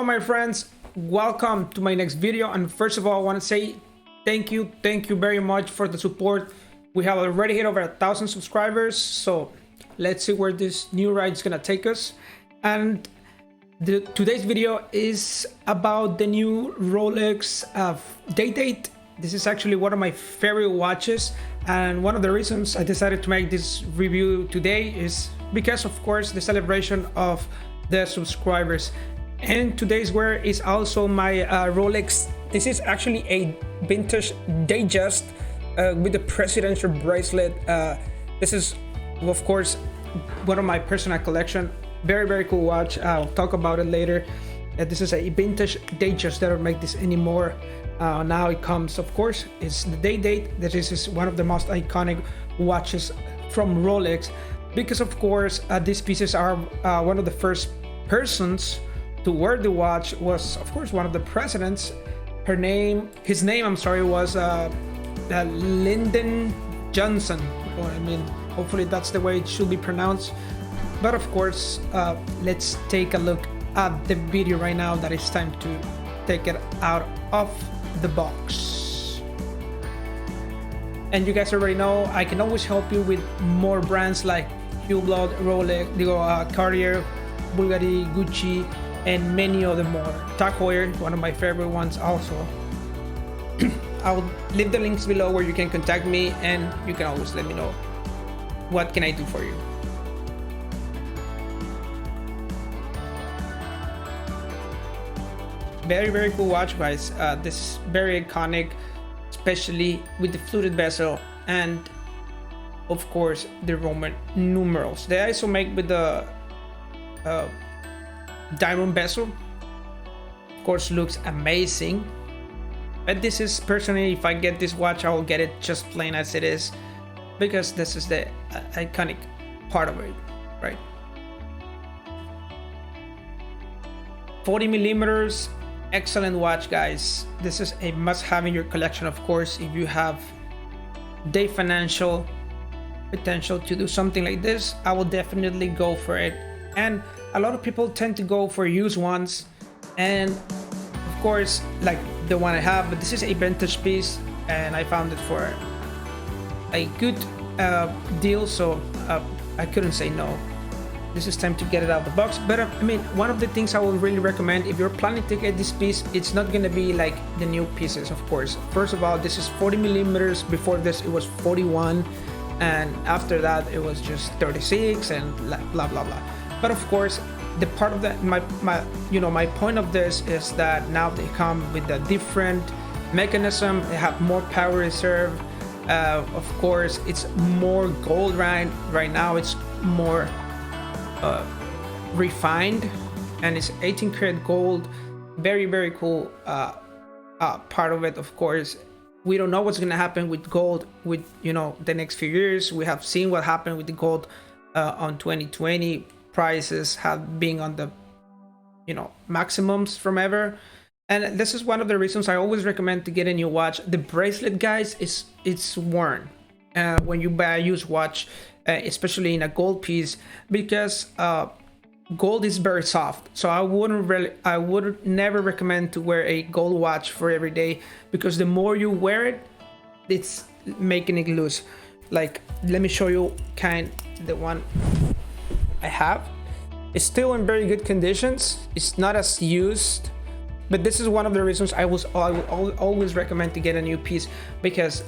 my friends, welcome to my next video. And first of all, I want to say thank you very much for the support. We have already hit over 1,000 subscribers, so let's see where this new ride is gonna take us. And today's video is about the new Rolex Day Date. This is actually one of my favorite watches, and one of the reasons I decided to make this review today is because, of course, the celebration of the subscribers. And today's wear is also my Rolex. This is actually a vintage Datejust with the presidential bracelet. This is, of course, one of my personal collection. Very cool watch. I'll talk about it later. This is a vintage Datejust. They don't make this anymore. Now it comes, of course, it's the Day Date. This is one of the most iconic watches from Rolex because, of course, these pieces are one of the first persons to wear the watch was, of course, one of the presidents. His name, I'm sorry, was Lyndon Johnson. Well, I mean, hopefully that's the way it should be pronounced. But of course, let's take a look at the video right now. That it's time to take it out of the box. And you guys already know I can always help you with more brands like Hublot, Rolex, Cartier, Bvlgari, Gucci, and many other more. Heuer, one of my favorite ones also. I'll leave the links below where you can contact me, and you can always let me know what can I do for you. Very cool watch, guys. This is very iconic, especially with the fluted bezel and, of course, the Roman numerals. They also make with the diamond bezel. Of course, looks amazing. But this is, personally, if I get this watch, I will get it just plain as it is, because this is the iconic part of it, right? 40 millimeters, excellent watch, guys. This is a must-have in your collection, of course. If you have the financial potential to do something like this, I will definitely go for it. And a lot of people tend to go for used ones, and of course, like the one I have, but this is a vintage piece and I found it for a good deal, so I couldn't say no. This is time to get it out of the box. But I mean, one of the things I would really recommend if you're planning to get this piece, it's not going to be like the new pieces, of course. First of all, this is 40 millimeters. Before this it was 41, and after that it was just 36 and blah blah blah. But of course, the part of that, my point of this is that now they come with a different mechanism. They have more power reserve. Of course, it's more gold right now. It's more refined, and it's 18 karat gold. Very cool part of it. Of course, we don't know what's gonna happen with gold with the next few years. We have seen what happened with the gold on 2020. Prices have been on the maximums from ever, and this is one of the reasons I always recommend to get a new watch. The bracelet, guys, it's worn when you buy a used watch, especially in a gold piece, because gold is very soft. So I would never recommend to wear a gold watch for every day, because the more you wear it, it's making it loose. Like, let me show you the one I have. It's still in very good conditions. It's not as used, but this is one of the reasons I would always recommend to get a new piece, because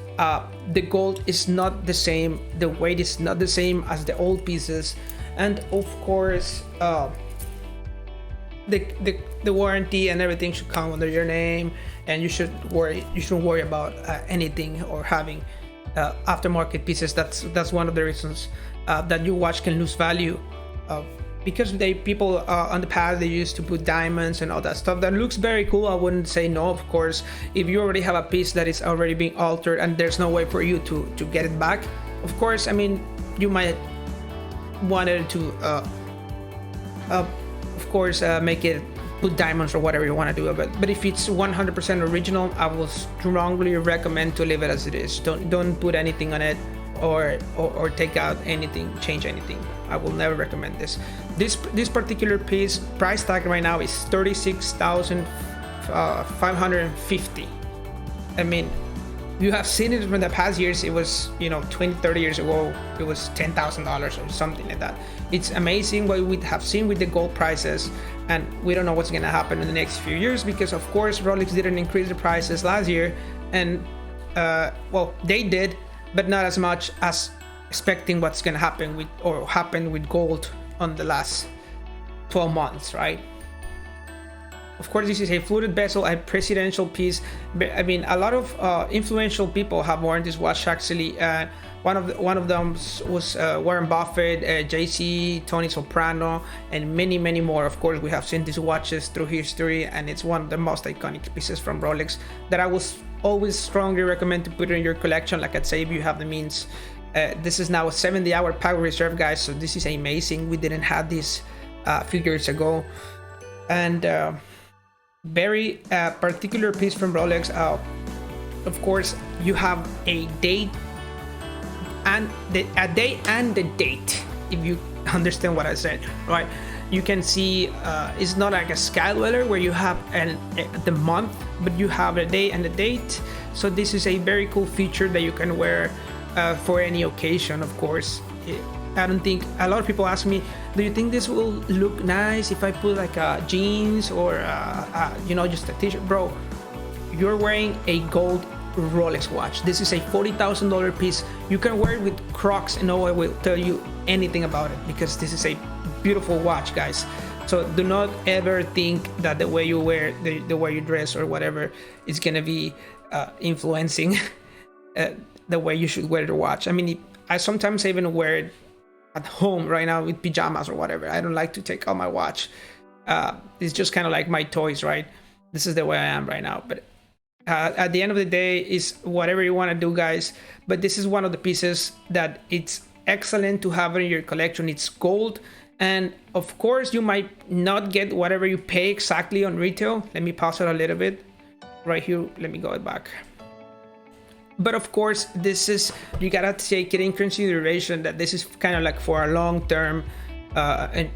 the gold is not the same, the weight is not the same as the old pieces, and of course the warranty and everything should come under your name, and you shouldn't worry about anything or having aftermarket pieces. That's one of the reasons that your watch can lose value. Because people on the past, they used to put diamonds and all that stuff. That looks very cool. I wouldn't say no, of course. If you already have a piece that is already being altered and there's no way for you to get it back, of course, I mean, you might want it to of course make it, put diamonds or whatever you want to do. But if it's 100% original, I will strongly recommend to leave it as it is. Don't put anything on it, or take out anything, change anything. I will never recommend this. This particular piece price tag right now is 36,550. I mean, you have seen it from the past years. It was, you know, 20-30 years ago, it was $10,000 or something like that. It's amazing what we have seen with the gold prices, and we don't know what's going to happen in the next few years, because of course Rolex didn't increase the prices last year, and well, they did, but not as much as expecting what's going to happen with, or happened with gold on the last 12 months, right? Of course, this is a fluted bezel, a presidential piece. I mean, a lot of influential people have worn this watch actually. One of them was Warren Buffett, JC, Tony Soprano, and many more. Of course, we have seen these watches through history, and it's one of the most iconic pieces from Rolex that I will always strongly recommend to put in your collection. Like I'd say, if you have the means. This is now a 70-hour power reserve, guys, so this is amazing. We didn't have this a few years ago. And very particular piece from Rolex. Of course, you have a date and a day and the date, if you understand what I said, right? You can see it's not like a sky dweller where you have the month, but you have a day and the date. So this is a very cool feature that you can wear for any occasion. Of course, I don't think, a lot of people ask me, do you think this will look nice if I put like jeans or you know, just a t-shirt? Bro, you're wearing a gold Rolex watch. This is a $40,000 piece. You can wear it with Crocs and no one will tell you anything about it, because this is a beautiful watch, guys. So do not ever think that the way you wear, the way you dress or whatever is gonna be influencing the way you should wear the watch. I mean, I sometimes even wear it at home right now with pajamas or whatever. I don't like to take out my watch. It's just kind of like my toys, right? This is the way I am right now. But at the end of the day, is whatever you want to do, guys. But this is one of the pieces that it's excellent to have in your collection. It's gold, and of course you might not get whatever you pay exactly on retail. Let me pause it a little bit right here. Let me go back. But of course, this is, you gotta take it in consideration that this is kind of like for a long term and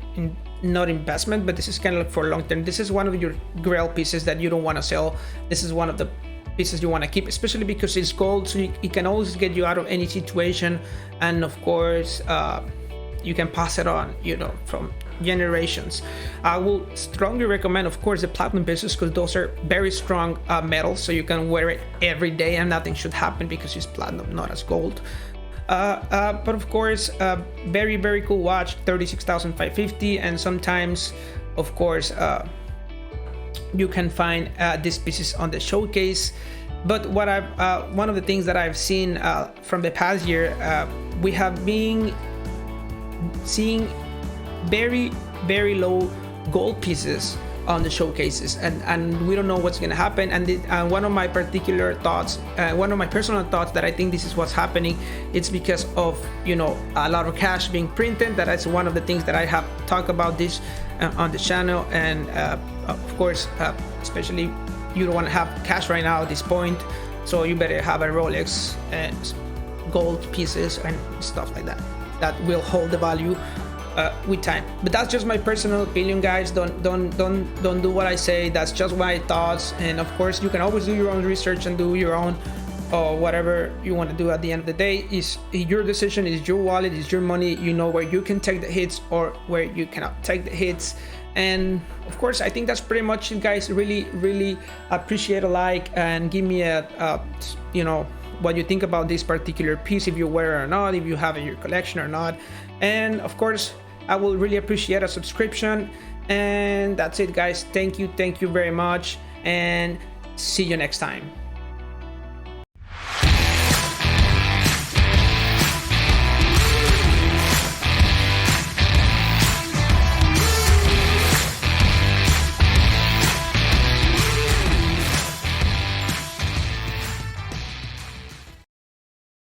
not investment, but this is kind of like for long term. This is one of your grail pieces that you don't want to sell. This is one of the pieces you want to keep, especially because it's gold, so it can always get you out of any situation. And of course, you can pass it on, you know, from generations. I will strongly recommend, of course, the platinum bezels, because those are very strong metals, so you can wear it every day and nothing should happen because it's platinum, not as gold. But of course, very cool watch, 36,550. And sometimes, of course, you can find these pieces on the showcase. But what I've one of the things that I've seen from the past year, we have been seeing very low gold pieces on the showcases, and we don't know what's going to happen. And one of my particular thoughts, one of my personal thoughts, that I think this is what's happening, it's because of, you know, a lot of cash being printed. That is one of the things that I have talked about this on the channel. And of course, especially you don't want to have cash right now at this point, so you better have a Rolex and gold pieces and stuff like that that will hold the value with time. But that's just my personal opinion, guys. Don't do what I say. That's just my thoughts. And of course, you can always do your own research and do your own whatever you want to do. At the end of the day, is your decision, is your wallet, is your money. You know where you can take the hits or where you cannot take the hits. And of course, I think that's pretty much it, guys. Really appreciate a like and give me a you know, what you think about this particular piece, if you wear it or not, if you have it in your collection or not. And of course, I will really appreciate a subscription. And that's it, guys. Thank you very much, and see you next time.